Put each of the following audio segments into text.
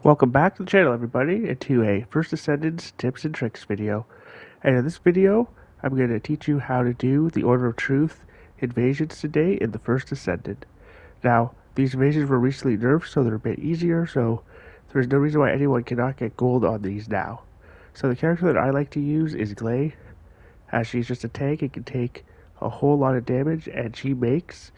Welcome back to the channel, everybody, and to a First Descendant tips and tricks video. And in this video, I'm going to teach you how to do the Order of Truth invasions today in the First Descendant. Now, these invasions were recently nerfed, so they're a bit easier, so there's no reason why anyone cannot get gold on these now. So the character that I like to use is Gley, as she's just a tank and can take a whole lot of damage, and she makes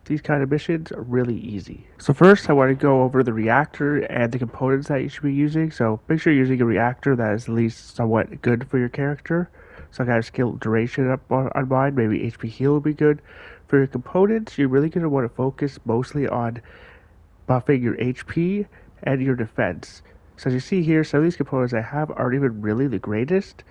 these kind of missions are really easy. So first I want to go over the reactor and the components that you should be using. So make sure you're using a reactor that is at least somewhat good for your character. Some kind of skill duration up on mine, maybe HP heal would be good. For your components, you're really going to want to focus mostly on buffing your HP and your defense. So as you see here, some of these components I have aren't even really the greatest,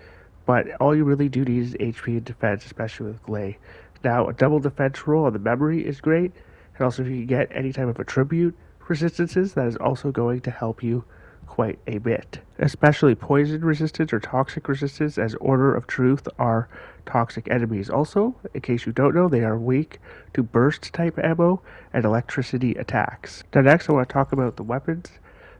but all you really do need is HP and defense, especially with gley. Now, a double defense roll on the memory is great, and also if you can get any type of attribute resistances, that is also going to help you quite a bit. Especially poison resistance or toxic resistance, as Order of Truth are toxic enemies. Also, in case you don't know, they are weak to burst type ammo and electricity attacks. Now next I want to talk about the weapons.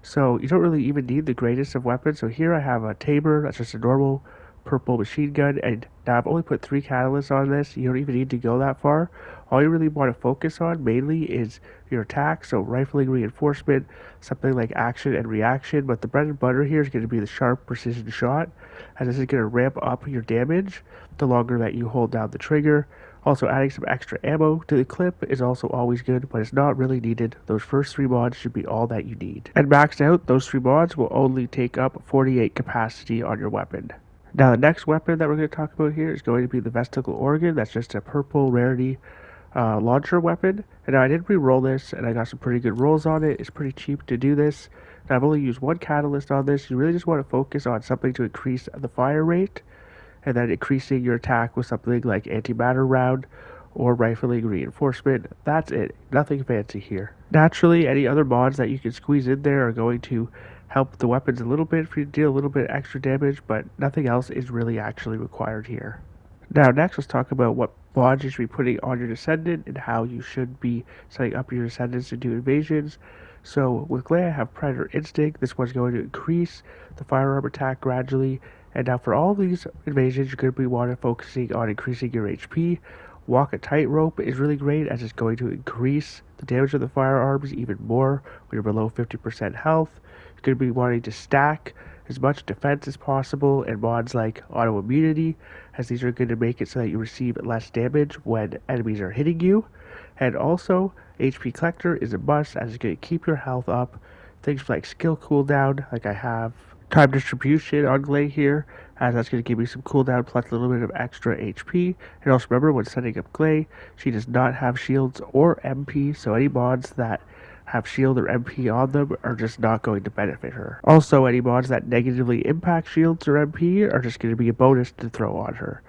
So you don't really even need the greatest of weapons. So here I have a Tabor, that's just a normal purple machine gun, and now I've only put 3 catalysts on this. You don't even need to go that far. All you really want to focus on mainly is your attack, so rifling reinforcement, something like action and reaction, but the bread and butter here is going to be the sharp precision shot, and this is going to ramp up your damage the longer that you hold down the trigger. Also, adding some extra ammo to the clip is also always good, but it's not really needed. Those first 3 mods should be all that you need. And maxed out, those 3 mods will only take up 48 capacity on your weapon. Now the next weapon that we're going to talk about here is going to be the Vesicle Organ. That's just a purple rarity launcher weapon. And now I did re-roll this, and I got some pretty good rolls on it. It's pretty cheap to do this. Now I've only used 1 catalyst on this. You really just want to focus on something to increase the fire rate, and then increasing your attack with something like antimatter round or rifling reinforcement. That's it. Nothing fancy here. Naturally, any other mods that you can squeeze in there are going to help the weapons a little bit for you to deal a little bit extra damage, but nothing else is really actually required here. Now next let's talk about what mods you should be putting on your Descendant and how you should be setting up your Descendants to do invasions. So with Gley I have Predator Instinct. This one's going to increase the firearm attack gradually. And now for all these invasions you're going to be focusing on increasing your HP. Walk a Tightrope is really great, as it's going to increase the damage of the firearms even more when you're below 50% health. You're going to be wanting to stack as much defense as possible, and mods like Auto Immunity, as these are going to make it so that you receive less damage when enemies are hitting you. And also, HP Collector is a must, as it's going to keep your health up. Things like skill cooldown, like I have time distribution on Gley here, as that's going to give me some cooldown plus a little bit of extra HP. And also remember, when setting up Gley, she does not have shields or MP, so any mods that have shield or MP on them are just not going to benefit her. Also, any mods that negatively impact shields or MP are just going to be a bonus to throw on her.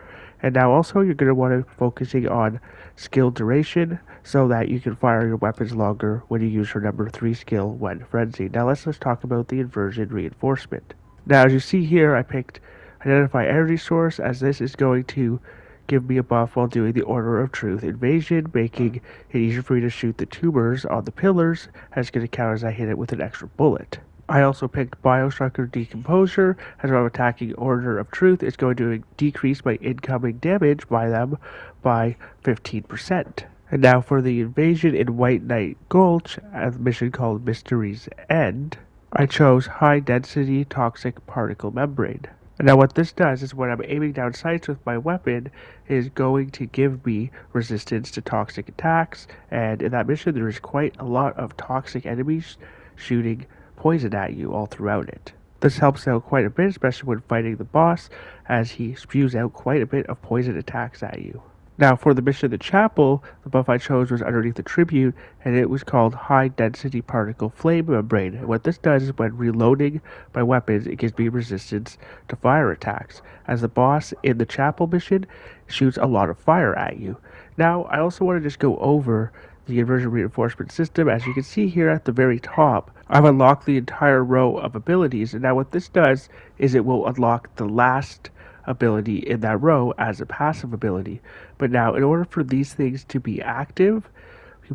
And now also you're going to want to be focusing on skill duration so that you can fire your weapons longer when you use her number 3 skill when frenzied. Now let's talk about the inversion reinforcement. Now as you see here, I picked Identify Energy Source, as this is going to give me a buff while doing the Order of Truth invasion, making it easier for me to shoot the tumors on the pillars, and it's going to count as I hit it with an extra bullet. I also picked Biostructure Decomposure, as I'm attacking Order of Truth. It's going to decrease my incoming damage by them by 15%. And now for the invasion in White Knight Gulch, a mission called Mystery's End, I chose High Density Toxic Particle Membrane. And now what this does is when I'm aiming down sights with my weapon, is going to give me resistance to toxic attacks, and in that mission there is quite a lot of toxic enemies shooting poison at you all throughout it. This helps out quite a bit, especially when fighting the boss, as he spews out quite a bit of poison attacks at you. Now for the mission of the chapel, the buff I chose was underneath the tribute, and it was called High Density Particle Flame Membrane. And what this does is when reloading my weapons, it gives me resistance to fire attacks, as the boss in the chapel mission shoots a lot of fire at you. Now I also want to just go over the inversion reinforcement system. As you can see here at the very top, I've unlocked the entire row of abilities, and now what this does is it will unlock the last ability in that row as a passive ability. But now in order for these things to be active,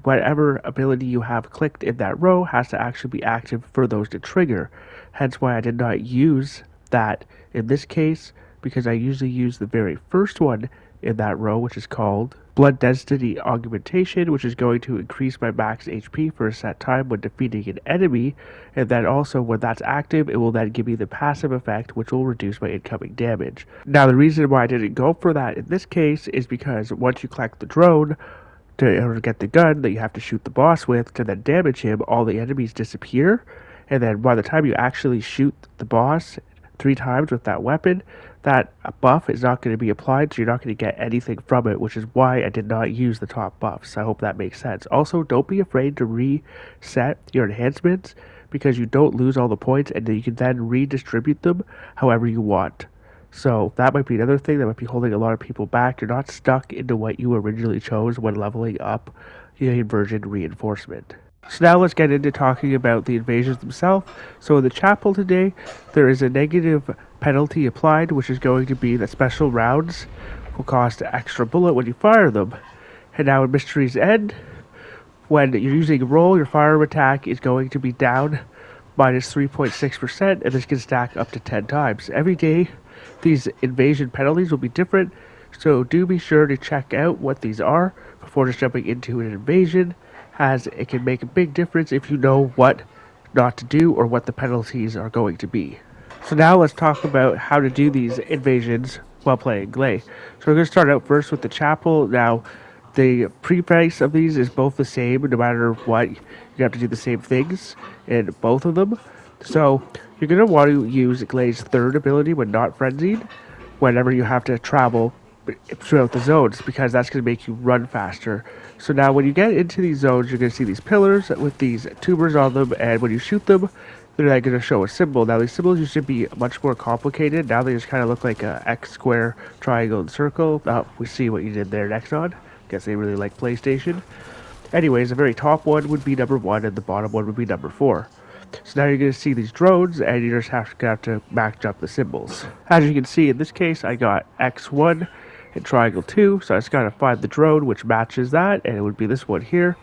whatever ability you have clicked in that row has to actually be active for those to trigger. Hence why I did not use that in this case, because I usually use the very first one in that row, which is called blood density augmentation, which is going to increase my max HP for a set time when defeating an enemy, and then also when that's active, it will then give me the passive effect, which will reduce my incoming damage. Now, the reason why I didn't go for that in this case is because once you collect the drone, to get the gun that you have to shoot the boss with to then damage him, all the enemies disappear, and then by the time you actually shoot the boss 3 times with that weapon, that buff is not going to be applied, so you're not going to get anything from it, which is why I did not use the top buffs. I hope that makes sense. Also, don't be afraid to reset your enhancements, because you don't lose all the points, and you can then redistribute them however you want. So that might be another thing that might be holding a lot of people back. You're not stuck into what you originally chose when leveling up the inversion reinforcement. So now let's get into talking about the invasions themselves. So in the chapel today, there is a negative penalty applied, which is going to be that special rounds will cost an extra bullet when you fire them. And now in Mystery's End, when you're using a roll, your firearm attack is going to be down minus 3.6%, and this can stack up to 10 times. Every day, these invasion penalties will be different, so do be sure to check out what these are before just jumping into an invasion, as it can make a big difference if you know what not to do or what the penalties are going to be. So now let's talk about how to do these invasions while playing gley. So we're going to start out first with the chapel. Now, the pre-price of these is both the same, no matter what. You have to do the same things in both of them. So you're going to want to use gley's third ability when not frenzied, whenever you have to travel throughout the zones, because that's going to make you run faster. So now when you get into these zones, you're going to see these pillars with these tubers on them, and when you shoot them, they're not going to show a symbol. Now these symbols used to be much more complicated. Now they just kind of look like a X, square, triangle, and circle. We see what you did there, Nexon. Guess they really like PlayStation. Anyways, the very top one would be number 1, and the bottom one would be number 4. So now you're going to see these drones, and you just have to match up the symbols. As you can see, in this case, I got X1 and triangle 2, so I just got to find the drone which matches that, and it would be this one here.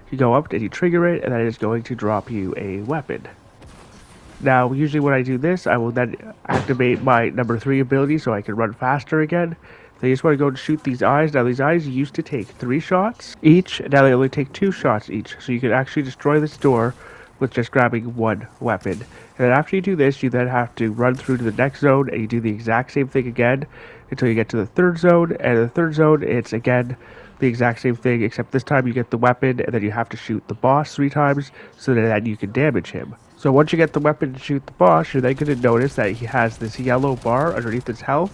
You go up and you trigger it, and that is going to drop you a weapon. Now, usually when I do this, I will then activate my number 3 ability so I can run faster again. So you just want to go and shoot these eyes. Now, these eyes used to take 3 shots each, now they only take 2 shots each, so you can actually destroy this door with just grabbing 1 weapon. And then after you do this, you then have to run through to the next zone, and you do the exact same thing again until you get to the 3rd zone. And in the 3rd zone, it's again the exact same thing, except this time you get the weapon, and then you have to shoot the boss 3 times so that you can damage him. So once you get the weapon to shoot the boss, you're then going to notice that he has this yellow bar underneath his health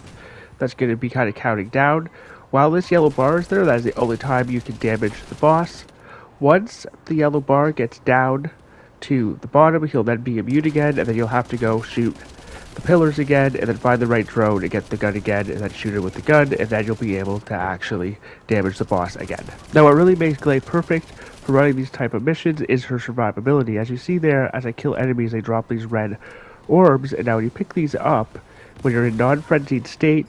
that's going to be kind of counting down. While this yellow bar is there, that is the only time you can damage the boss. Once the yellow bar gets down to the bottom, he'll then be immune again, and then you'll have to go shoot the pillars again, and then find the right drone and get the gun again, and then shoot it with the gun, and then you'll be able to actually damage the boss again. Now, what really makes gley perfect for running these type of missions is her survivability. As you see there, as I kill enemies, they drop these red orbs, and now when you pick these up, when you're in non-frenzied state,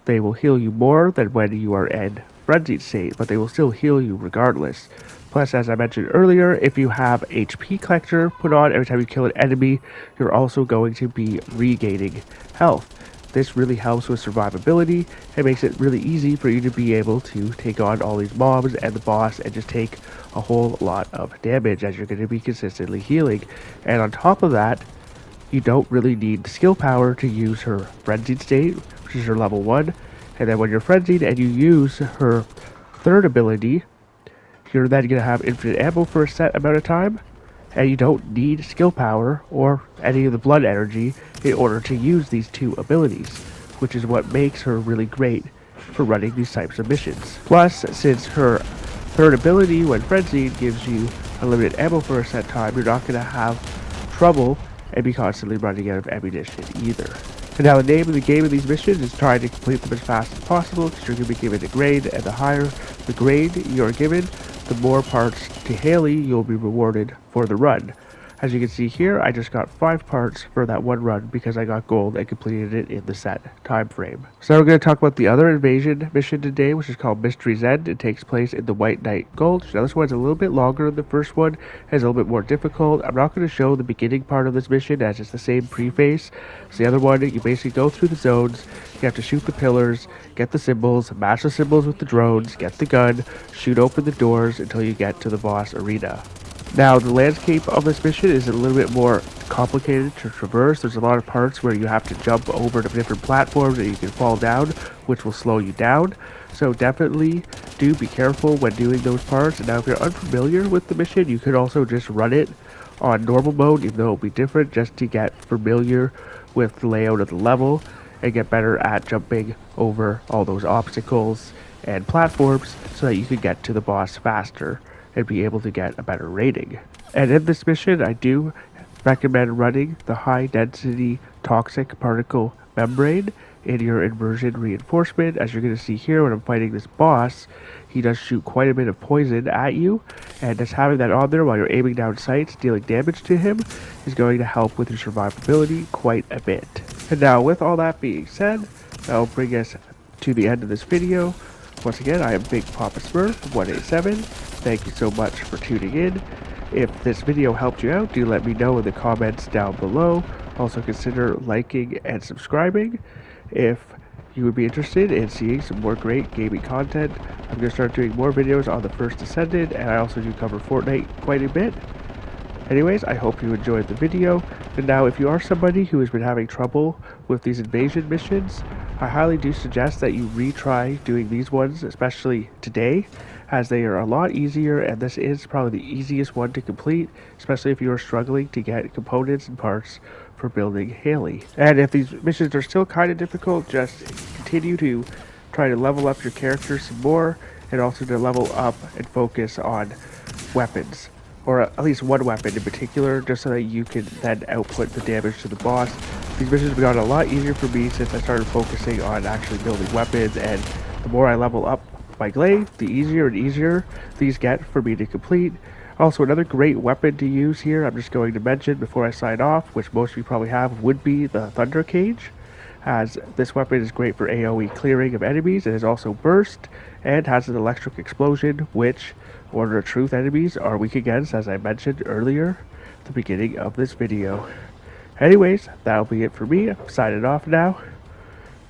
they will heal you more than when you are in frenzied state, but they will still heal you regardless. Plus, as I mentioned earlier, if you have HP collector put on every time you kill an enemy, you're also going to be regaining health. This really helps with survivability and makes it really easy for you to be able to take on all these mobs and the boss and just take a whole lot of damage, as you're going to be consistently healing. And on top of that, you don't really need skill power to use her frenzied state, which is her level 1. And then when you're frenzied and you use her 3rd ability, you're then going to have infinite ammo for a set amount of time, and you don't need skill power or any of the blood energy in order to use these 2 abilities, which is what makes her really great for running these types of missions. Plus, since her 3rd ability, when frenzied, gives you unlimited ammo for a set time, you're not going to have trouble and be constantly running out of ammunition either. And now the name of the game of these missions is trying to complete them as fast as possible, because you're going to be given a grade, and the higher the grade you're given, the more parts to Haley you'll be rewarded for the run. As you can see here, I just got 5 parts for that one run because I got gold and completed it in the set time frame. So now we're going to talk about the other invasion mission today, which is called Mystery's End. It takes place in the White Knight Gulch. Now this one's a little bit longer than the first one, and it's a little bit more difficult. I'm not going to show the beginning part of this mission as it's the same preface. So the other one, you basically go through the zones, you have to shoot the pillars, get the symbols, match the symbols with the drones, get the gun, shoot open the doors until you get to the boss arena. Now, the landscape of this mission is a little bit more complicated to traverse. There's a lot of parts where you have to jump over to different platforms and you can fall down, which will slow you down. So definitely do be careful when doing those parts. Now, if you're unfamiliar with the mission, you could also just run it on normal mode, even though it'll be different, just to get familiar with the layout of the level and get better at jumping over all those obstacles and platforms so that you can get to the boss faster and be able to get a better rating. And in this mission, I do recommend running the high density toxic particle membrane in your inversion reinforcement. As you're going to see here when I'm fighting this boss, he does shoot quite a bit of poison at you, and just having that on there while you're aiming down sights, dealing damage to him, is going to help with your survivability quite a bit. And now, with all that being said, that'll bring us to the end of this video. Once again, I am Big Papa Smurf 187. Thank you so much for tuning in. If this video helped you out, do let me know in the comments down below. Also consider liking and subscribing. If you would be interested in seeing some more great gaming content, I'm going to start doing more videos on the First Descendant, and I also do cover Fortnite quite a bit. Anyways, I hope you enjoyed the video. And now, if you are somebody who has been having trouble with these invasion missions, I highly do suggest that you retry doing these ones, especially today, as they are a lot easier, and this is probably the easiest one to complete, especially if you are struggling to get components and parts for building Haley. And if these missions are still kind of difficult, just continue to try to level up your character some more, and also to level up and focus on weapons, or at least one weapon in particular, just so that you can then output the damage to the boss. These missions have gotten a lot easier for me since I started focusing on actually building weapons, and the more I level up my gley, the easier and easier these get for me to complete. Also, another great weapon to use here, I'm just going to mention before I sign off, which most of you probably have, would be the Thunder Cage, as this weapon is great for AoE clearing of enemies. It is also burst and has an electric explosion, which Order of Truth enemies are weak against, as I mentioned earlier at the beginning of this video. Anyways, that'll be it for me. I'm signing off now.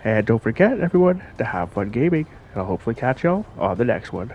And don't forget, everyone, to have fun gaming. And I'll hopefully catch y'all on the next one.